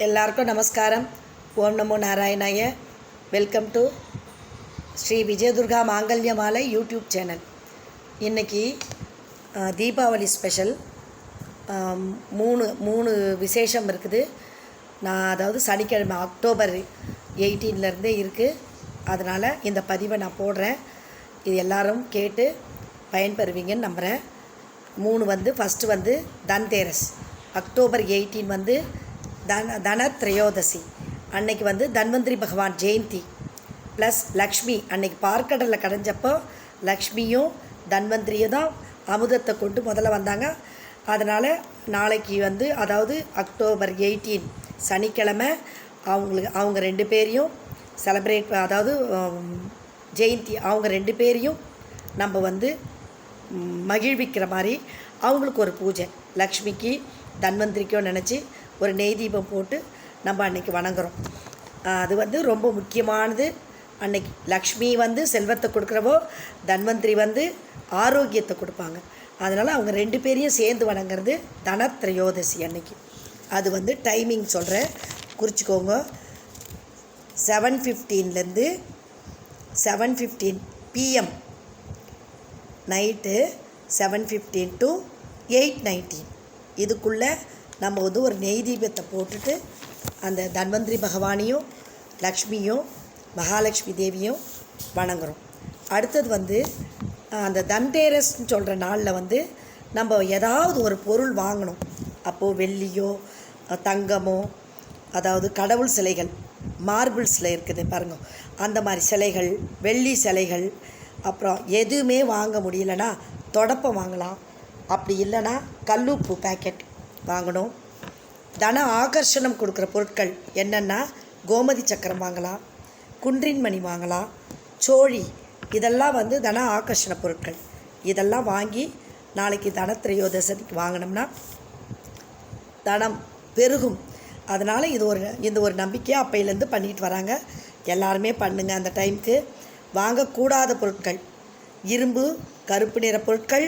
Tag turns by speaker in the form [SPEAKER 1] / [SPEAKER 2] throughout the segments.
[SPEAKER 1] எல்லாருக்கும் நமஸ்காரம். ஓம் நமோ நாராயணாய. Welcome to Sri Vijayadurga Mangalyamalai YouTube channel. இன்றைக்கி தீபாவளி ஸ்பெஷல் மூணு விசேஷம் இருக்குது. அதாவது சனிக்கிழமை அக்டோபர் 18 இருக்குது. அதனால் இந்த பதிவை நான் போடுறேன். இது எல்லோரும் கேட்டு பயன்பெறுவீங்கன்னு நம்புகிறேன். ஃபஸ்ட்டு தன்தேரஸ் அக்டோபர் 18 தனத்ரயோதசி அன்னைக்கு தன்வந்திரி பகவான் ஜெயந்தி ப்ளஸ் லக்ஷ்மி. அன்னைக்கு பார்க்கடலில் கடைஞ்சப்போ லக்ஷ்மியும் தன்வந்திரியும் தான் அமுதத்தை கொண்டு முதல்ல வந்தாங்க. அதனால் நாளைக்கு அதாவது அக்டோபர் 18 சனிக்கிழமை அவங்க 2 பேரையும் செலப்ரேட், அதாவது ஜெயந்தி அவங்க 2 பேரையும் நம்ம மகிழ்விக்கிற மாதிரி அவங்களுக்கு ஒரு பூஜை, லக்ஷ்மிக்கு தன்வந்திரிக்கோ நினச்சி ஒரு நெய் தீபம் போட்டு நம்ம அன்றைக்கி வணங்குறோம். அது ரொம்ப முக்கியமானது. அன்னைக்கு லக்ஷ்மி செல்வத்தை கொடுக்குறவோ, தன்வந்திரி ஆரோக்கியத்தை கொடுப்பாங்க. அதனால் அவங்க 2 பேரையும் சேர்ந்து வணங்குறது தனத்ரயோதசி அன்னைக்கு. அது டைமிங் சொல்கிறேன், குறிச்சிக்கோங்க. 7:15 PM நைட்டு 7:15 to 8:19 இதுக்குள்ளே நம்ம ஒரு நெய் தீபத்தை போட்டுட்டு அந்த தன்வந்திரி பகவானையும் லக்ஷ்மியும் மகாலட்சுமி தேவியும் வணங்குறோம். அடுத்தது அந்த தன்தேரஸ்ன்னு சொல்கிற நாளில் நம்ம ஏதாவது ஒரு பொருள் வாங்கணும். அப்போது வெள்ளியோ தங்கமோ, அதாவது கடவுள் சிலைகள் மார்பிள்ஸில் இருக்குது பாருங்கள், அந்த மாதிரி சிலைகள், வெள்ளி சிலைகள், அப்புறம் எதுவுமே வாங்க முடியலன்னா தொடப்பம் வாங்கலாம். அப்படி இல்லைன்னா கல்லுப்பு பேக்கெட் வாங்கணும். தன ஆகர்ஷணம் கொடுக்குற பொருட்கள் என்னென்னா கோமதி சக்கரம் வாங்கலாம், குன்றின் மணி வாங்கலாம், சோழி, இதெல்லாம் தன ஆகர்ஷண பொருட்கள். இதெல்லாம் வாங்கி நாளைக்கு தனத்ரயோதசிக்கு வாங்கினோம்னா தனம் பெருகும். அதனால் இது ஒரு நம்பிக்கையாக அப்பையிலேருந்து பண்ணிட்டு வராங்க. எல்லாருமே பண்ணுங்கள். அந்த டைமுக்கு வாங்கக்கூடாத பொருட்கள், இரும்பு, கருப்பு நிற பொருட்கள்,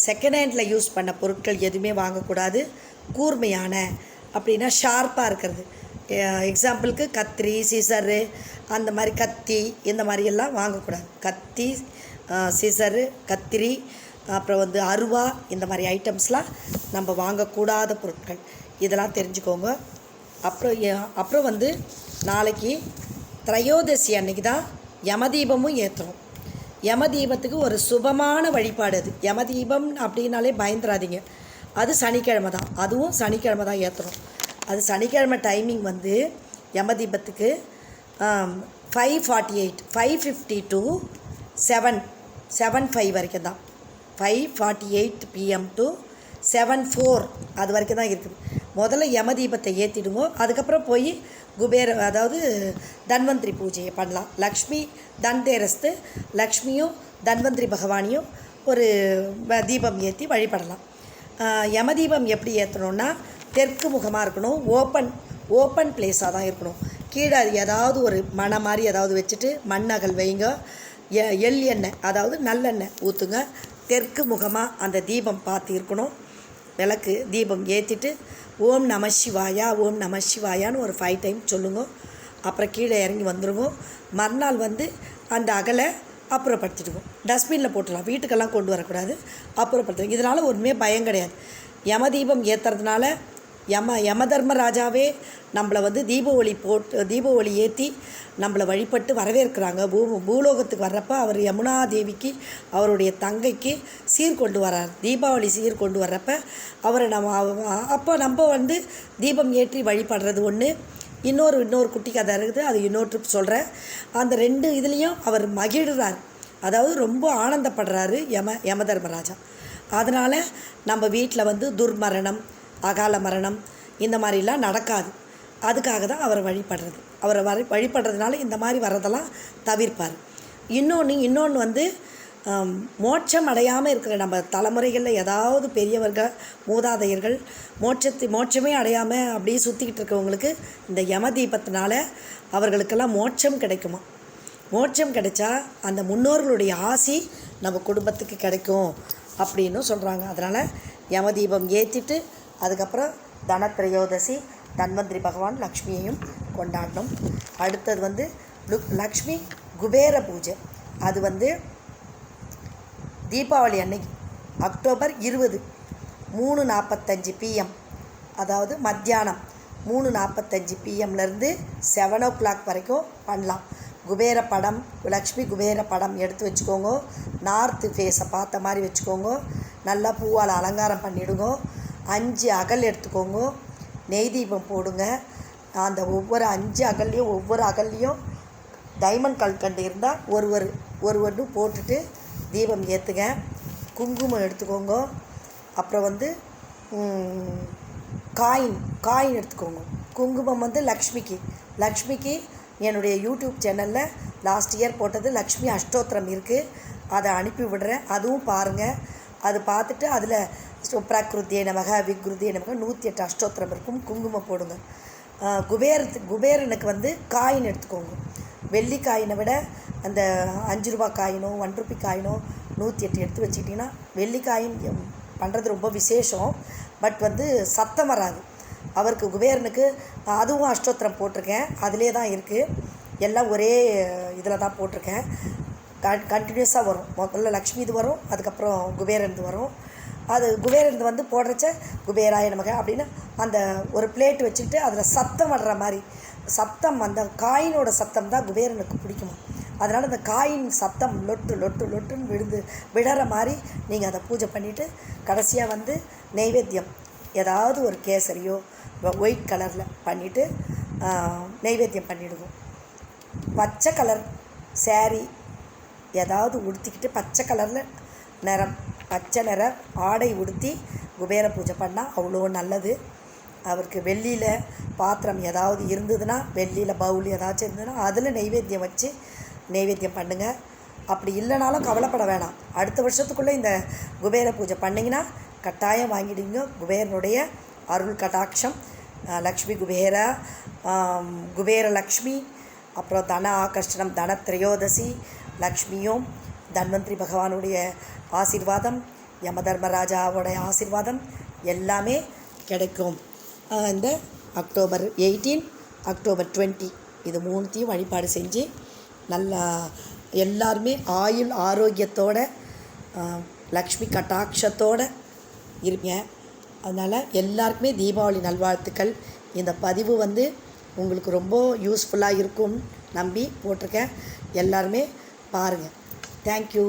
[SPEAKER 1] செகண்ட் ஹேண்டில் யூஸ் பண்ண பொருட்கள் எதுவுமே வாங்கக்கூடாது. கூர்மையான அப்படின்னா ஷார்ப்பாக இருக்கிறது, எக்ஸாம்பிளுக்கு கத்திரி, சிசரு, அந்த மாதிரி கத்தி, இந்த மாதிரியெல்லாம் வாங்கக்கூடாது. கத்தி, சிசரு, கத்திரி, அப்புறம் அருவா, இந்த மாதிரி ஐட்டம்ஸ்லாம் நம்ம வாங்கக்கூடாத பொருட்கள். இதெல்லாம் தெரிஞ்சுக்கோங்க. அப்புறம் நாளைக்கு திரையோதசி அன்னைக்கு தான் யமதீபமும் ஏற்றுறோம். யமதீபத்துக்கு ஒரு சுபமான வழிபாடு அது. யமதீபம் அப்படின்னாலே பயந்துடாதீங்க. அது சனிக்கிழமை தான், அதுவும் சனிக்கிழமை தான் ஏற்றுறோம். அது சனிக்கிழமை டைமிங் யமதீபத்துக்கு 5:48 5:50 to 7:05 வரைக்கும் தான். 5:48 PM to 7:04 அது வரைக்கும் தான் இருக்குது. முதல்ல யமதீபத்தை ஏற்றிடுவோம். அதுக்கப்புறம் போய் அதாவது தன்வந்திரி பூஜையை பண்ணலாம். லக்ஷ்மி தன்தேரஸ்து லக்ஷ்மியும் தன்வந்திரி பகவானையும் ஒரு தீபம் ஏற்றி வழிபடலாம். யமதீபம் எப்படி ஏற்றணுன்னா தெற்கு முகமாக இருக்கணும். ஓப்பன் பிளேஸாக தான் இருக்கணும். கீழே ஏதாவது ஒரு மணை மாதிரி ஏதாவது வச்சுட்டு மண்ணகல் வைங்க. எள் எண்ணெய், அதாவது நல்லெண்ணெய் ஊற்றுங்க. தெற்கு முகமாக அந்த தீபம் பார்த்து இருக்கணும். விளக்கு தீபம் ஏற்றிட்டு ஓம் நம சிவாயா, ஓம் நம சிவாயான்னு ஒரு 5 டைம் சொல்லுங்க. அப்புறம் கீழே இறங்கி வந்துடுங்க. மறுநாள் அந்த அகலை அப்புறப்படுத்திடுவோம். டஸ்ட்பினில் போட்டுடலாம், வீட்டுக்கெல்லாம் கொண்டு வரக்கூடாது, அப்புறப்படுத்துவோம். இதனால் ஒன்றுமே பயம் கிடையாது. யமதீபம் ஏற்றுறதுனால யமதர்மராஜாவே நம்மளை தீப ஒளி ஏற்றி நம்மளை வழிபட்டு வரவேற்கிறாங்க. பூலோகத்துக்கு வர்றப்போ அவர் யமுனா தேவிக்கு, அவருடைய தங்கைக்கு சீர் கொண்டு வர்றார். தீபாவளி சீர் கொண்டு வர்றப்போ அவரை அப்போ நம்ம தீபம் ஏற்றி வழிபடுறது ஒன்று. இன்னொரு குட்டி கதை இருக்குது, அது இன்னொரு ட்ரிப் சொல்கிறேன். அந்த 2 இதுலேயும் அவர் மகிழ்கிறார், அதாவது ரொம்ப ஆனந்தப்படுறாரு யமதர்மராஜா. அதனால் நம்ம வீட்டில் துர்மரணம், அகால மரணம் இந்த மாதிரிலாம் நடக்காது. அதுக்காக தான் அவரை வழிபடுறது. அவரை வழிபடுறதுனால இந்த மாதிரி வர்றதெல்லாம் தவிர்ப்பார். இன்னொன்று மோட்சம் அடையாமல் இருக்கிற நம்ம தலைமுறைகளில் ஏதாவது பெரியவர்கள், மூதாதையர்கள் மோட்சமே அடையாமல் அப்படியே சுற்றிக்கிட்டு இருக்கவங்களுக்கு இந்த யமதீபத்தினால அவர்களுக்கெல்லாம் மோட்சம் கிடைக்குமா. மோட்சம் கிடைச்சா அந்த முன்னோர்களுடைய ஆசி நம்ம குடும்பத்துக்கு கிடைக்கும் அப்படின்னு சொல்கிறாங்க. அதனால் யமதீபம் ஏற்றிட்டு அதுக்கப்புறம் தனத்ரயோதசி தன்வந்திரி பகவான் லக்ஷ்மியையும் கொண்டாடணும். அடுத்தது வந்து லக்ஷ்மி குபேர பூஜை. அது வந்து தீபாவளி அன்னைக்கு அக்டோபர் 20 3:45 PM, அதாவது மத்தியானம் 3:45 PMலேருந்து 7 o'clock வரைக்கும் பண்ணலாம். குபேர படம், லக்ஷ்மி குபேர படம் எடுத்து வச்சுக்கோங்க. நார்த்து ஃபேஸை பார்த்த மாதிரி வச்சுக்கோங்க. நல்லா பூவால் அலங்காரம் பண்ணிவிடுங்க. 5 அகல் எடுத்துக்கோங்க. நெய் தீபம் போடுங்க. அந்த ஒவ்வொரு 5 அகல்லையும் ஒவ்வொரு அகல்லையும் டைமண்ட் கல்கண்டு இருந்தால் ஒரு போட்டுட்டு தீபம் ஏற்றுங்க. குங்குமம் எடுத்துக்கோங்க. அப்புறம் வந்து காயின் எடுத்துக்கோங்க. குங்குமம் வந்து லக்ஷ்மிக்கு என்னுடைய யூடியூப் சேனலில் லாஸ்ட் இயர் போட்டது லக்ஷ்மி அஷ்டோத்திரம் இருக்குது. அதை அனுப்பி விடுறேன், அதுவும் பாருங்கள். அது பார்த்துட்டு அதில் பிரகிருத்தியே நமக விக்ருத்தியே நமக 108 அஷ்டோத்திரம் இருக்கும். குங்குமம் போடுங்க. குபேரனுக்கு வந்து காயின் எடுத்துக்கோங்க. வெள்ளி காயினை விட அந்த 5 ரூபா காயினோ 1 ரூபி காயினோ 108 எடுத்து வச்சுக்கிட்டிங்கன்னா வெள்ளி காயின் பண்ணுறது ரொம்ப விசேஷம். பட் வந்து சத்தம் வராது. அவருக்கு குபேரனுக்கு அதுவும் அஷ்டோத்திரம் போட்டிருக்கேன். அதிலே தான் இருக்குது. எல்லாம் ஒரே இதில் தான் போட்டிருக்கேன். கண்டினியூஸாக வரும். முதல்ல லக்ஷ்மி இது வரும், அதுக்கப்புறம் குபேரன் வரும். அது குபேரன் வந்து போடுறச்ச குபேராய நமக அப்படின்னு அந்த ஒரு பிளேட் வச்சுக்கிட்டு அதில் சத்தம் வர்ற மாதிரி சத்தம், அந்த காயினோட சத்தம் தான் குபேரனுக்கு பிடிக்குமா. அதனால் அந்த காயின் சத்தம் லொட்டுன்னு விடுற மாதிரி நீங்கள் அதை பூஜை பண்ணிவிட்டு கடைசியாக வந்து நெய்வேத்தியம் ஏதாவது ஒரு கேசரியோ ஒயிட் கலரில் பண்ணிவிட்டு நெய்வேத்தியம் பண்ணிவிடுவோம். பச்சை கலர் saree ஏதாவது உடுத்திக்கிட்டு பச்சை கலரில் பச்சை நிற ஆடை உடுத்தி குபேர பூஜை பண்ணால் அவ்வளோ நல்லது. அவருக்கு வெள்ளியில் பாத்திரம் ஏதாவது இருந்ததுன்னா, வெள்ளியில் பவுல் ஏதாச்சும் இருந்ததுன்னா அதில் நெய்வேத்தியம் வச்சு நெய்வேத்தியம் பண்ணுங்கள். அப்படி இல்லைனாலும் கவலைப்பட வேணாம். அடுத்த வருஷத்துக்குள்ளே இந்த குபேர பூஜை பண்ணிங்கன்னா கட்டாயம் வாங்கிடுவீங்க. குபேரனுடைய அருள் கடாட்சம், லக்ஷ்மி குபேர லக்ஷ்மி, அப்புறம் தன ஆகர்ஷணம், தன திரையோதசி லக்ஷ்மியும், தன்வந்திரி பகவானுடைய ஆசீர்வாதம், யமதர்மராஜாவோடைய ஆசீர்வாதம் எல்லாமே கிடைக்கும். இந்த அக்டோபர் 18, அக்டோபர் 20 இது 3த்தையும் வழிபாடு செஞ்சு நல்லா எல்லாருமே ஆயுள் ஆரோக்கியத்தோட லக்ஷ்மி கட்டாட்சத்தோடு இருப்பீங்க. அதனால் எல்லாருக்குமே தீபாவளி நல்வாழ்த்துக்கள். இந்த பதிவு வந்து உங்களுக்கு ரொம்ப யூஸ்ஃபுல்லாக இருக்கும்னு நம்பி போட்டிருக்கேன். எல்லாருமே பாருங்கள். தேங்க்யூ.